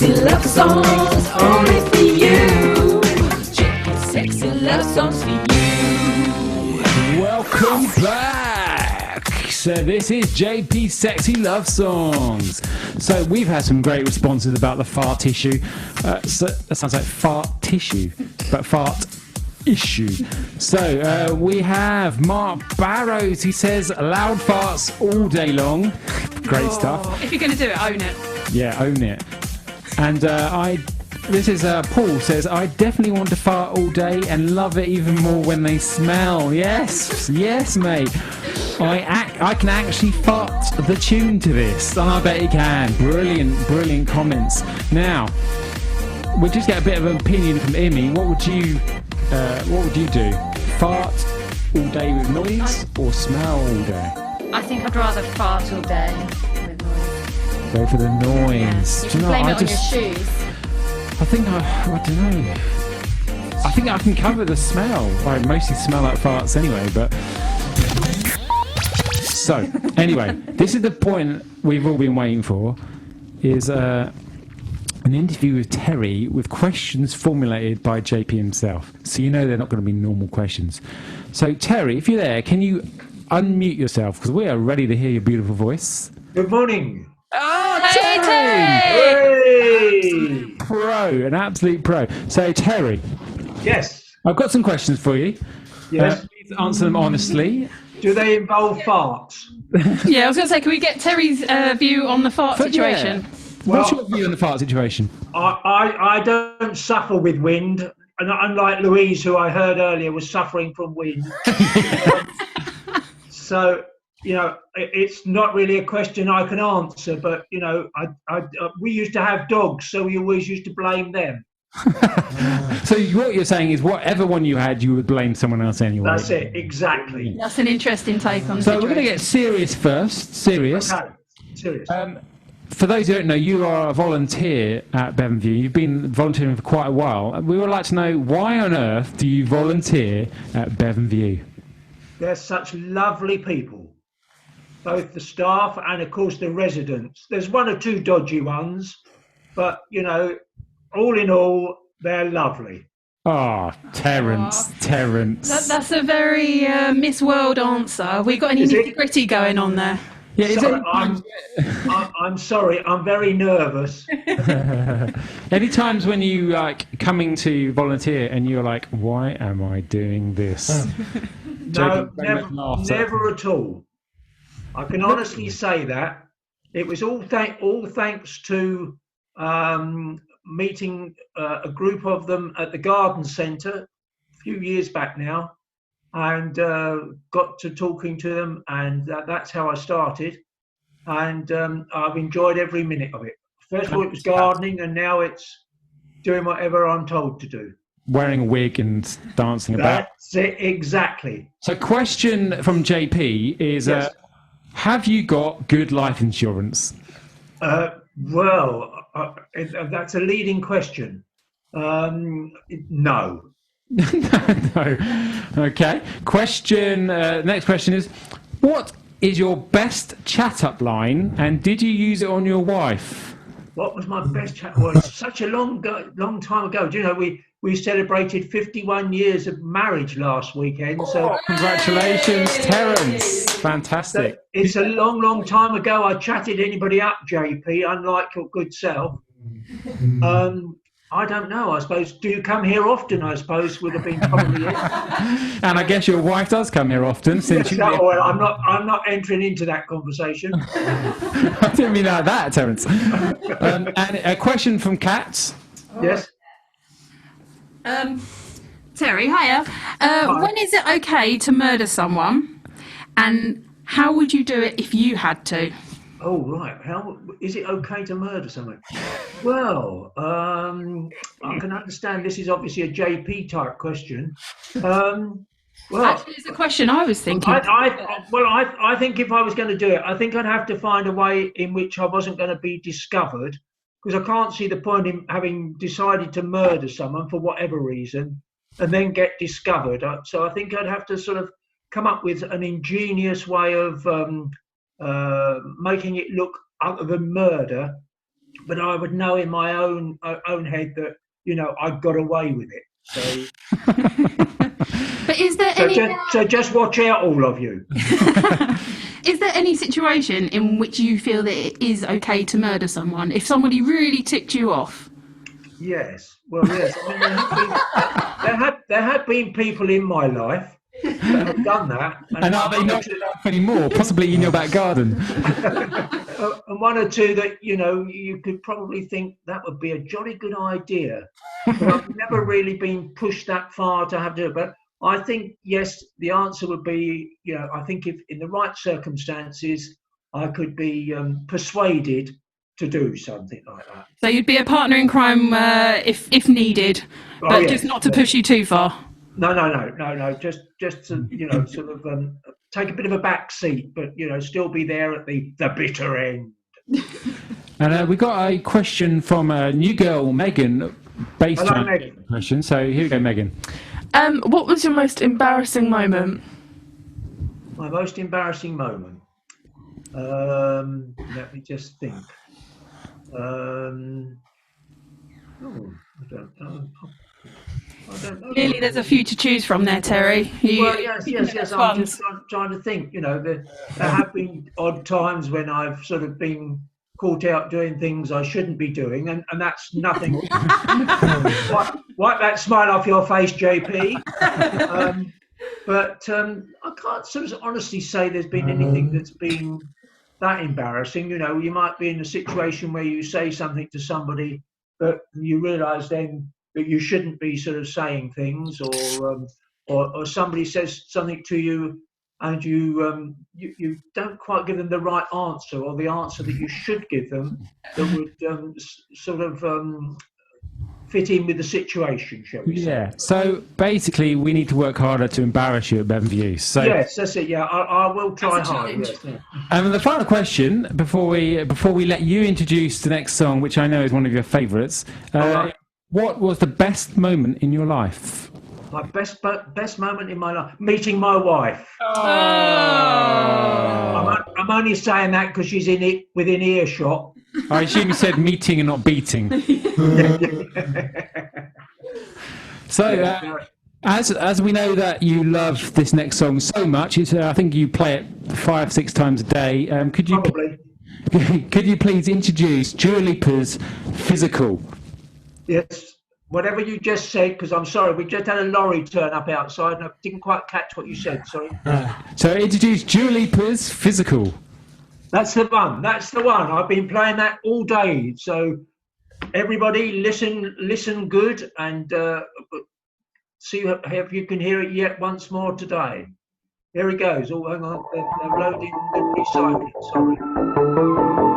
sexy love songs only for you. JP sexy love songs for you. Welcome back. So this is JP Sexy Love Songs. So we've had some great responses about the fart tissue. So that sounds like fart tissue, but fart issue. So we have Mark Barrows. He says loud farts all day long. Great stuff. If you're going to do it, own it. Yeah, own it. And this is Paul says, I definitely want to fart all day and love it even more when they smell. Yes, mate. I can actually fart the tune to this. And I bet you can. Brilliant comments. Now, we'll just get a bit of an opinion from Immy. What would you do? Fart all day with noise or smell all day? I think I'd rather fart all day with noise. Go for the noise. Yeah. You can blame it on your shoes. I don't know. I think I can cover the smell. I mostly smell like farts anyway, but... So, anyway, this is the point we've all been waiting for, is an interview with Terry with questions formulated by JP himself. So you know they're not going to be normal questions. So, Terry, if you're there, can you unmute yourself? Because we are ready to hear your beautiful voice. Good morning. Oh, Hey, Hey! Pro, an absolute pro. So, Terry. Yes. I've got some questions for you. Yes. Please answer them honestly. Do they involve farts? Yeah, I was going to say, can we get Terry's view on the fart situation? What's your view on the fart situation? I don't suffer with wind, and unlike Louise, who I heard earlier was suffering from wind. So, you know, it's not really a question I can answer, but, you know, we used to have dogs, so we always used to blame them. So what you're saying is whatever one you had, you would blame someone else anyway. That's it, exactly. That's an interesting take on the So situation. we're going to get serious first. Serious. Okay, serious. For those who don't know, you are a volunteer at Bevern View. You've been volunteering for quite a while. We would like to know, why on earth do you volunteer at Bevern View? They're such lovely people, both the staff and, of course, the residents. There's one or two dodgy ones, but, you know, all in all, they're lovely. Oh, Terence. That's a very Miss World answer. Have we got any nitty-gritty going on there? Yeah, Sorry, I'm sorry, I'm very nervous. Any times when you like coming to volunteer and you're like, why am I doing this? No, never at all. I can honestly say that. It was all thanks to meeting a group of them at the garden centre a few years back now, and got to talking to them, and that's how I started, and I've enjoyed every minute of it. First of all it was gardening, and now it's doing whatever I'm told to do. Wearing a wig and dancing about. That's it, exactly. So question from JP is, Yes. have you got good life insurance? Well, that's a leading question. No. No. Okay. Question. Next question is, what is your best chat-up line, and did you use it on your wife? What was my best chat? Well, it's such a long time ago. Do you know, we celebrated 51 years of marriage last weekend. So Congratulations, Terence. Fantastic. it's a long time ago. I chatted anybody up, JP, unlike your good self. I don't know. I suppose, do you come here often? I suppose would have been probably it. And I guess your wife does come here often, since you. Well, I'm not entering into that conversation. I didn't mean like that, Terence. And a question from Kat. Yes. Terry, hiya. When is it okay to murder someone, and how would you do it if you had to? Oh, right. How is it okay to murder someone? Well, I can understand this is obviously a JP type question. Well, Actually, it's a question I was thinking. I think if I was going to do it, I think I'd have to find a way in which I wasn't going to be discovered, because I can't see the point in having decided to murder someone for whatever reason and then get discovered. So I think I'd have to sort of come up with an ingenious way of making it look, other than murder, but I would know in my own head that, you know, I got away with it. So, But is there any? so just watch out, all of you. Is there any situation in which you feel that it is okay to murder someone if somebody really ticked you off? Yes. Well, yes. I mean, there have been people in my life that have done that. And are they not enough anymore? Possibly in your back garden. And one or two that, you know, you could probably think that would be a jolly good idea. But I've never really been pushed that far to have to do it. But I think, yes, the answer would be, you know, I think if in the right circumstances, I could be persuaded to do something like that. So you'd be a partner in crime if needed, but just not to push you too far. No. Just to, you know, sort of take a bit of a back seat, but, you know, still be there at the bitter end. And we got a question from a new girl, Megan, based on Megan. question. So here we go, Megan. What was your most embarrassing moment? My most embarrassing moment. Let me just think. I don't know. Clearly, there's a few to choose from there, Terry. Well, yes. I'm just trying to think. You know, there have been odd times when I've sort of been caught out doing things I shouldn't be doing, and that's nothing. Wipe that smile off your face, JP. But I can't sort of honestly say there's been anything that's been that embarrassing. You know, you might be in a situation where you say something to somebody, but you realise then that you shouldn't be sort of saying things, or somebody says something to you and you don't quite give them the right answer, or the answer that you should give them that would sort of fit in with the situation, shall we say. Yeah. So basically, we need to work harder to embarrass you at Bevern View. So yes, that's it. Yeah, I will try hard. Yes, yeah. And the final question before we let you introduce the next song, which I know is one of your favourites. What was the best moment in your life? My best moment in my life, meeting my wife. Oh. I'm only saying that because she's within earshot. I assume you said meeting and not beating. So, as we know that you love this next song so much, I think you play it 5-6 times a day. Could you please introduce Dua Lipa's "Physical"? Yes, whatever you just said, because I'm sorry, we just had a lorry turn up outside and I didn't quite catch what you said, sorry. So introduce Dua Lipa's "Physical." That's the one. I've been playing that all day. So everybody listen good, and see if you can hear it yet once more today. Here it goes. Oh, hang on. They're loading the recycling. Sorry.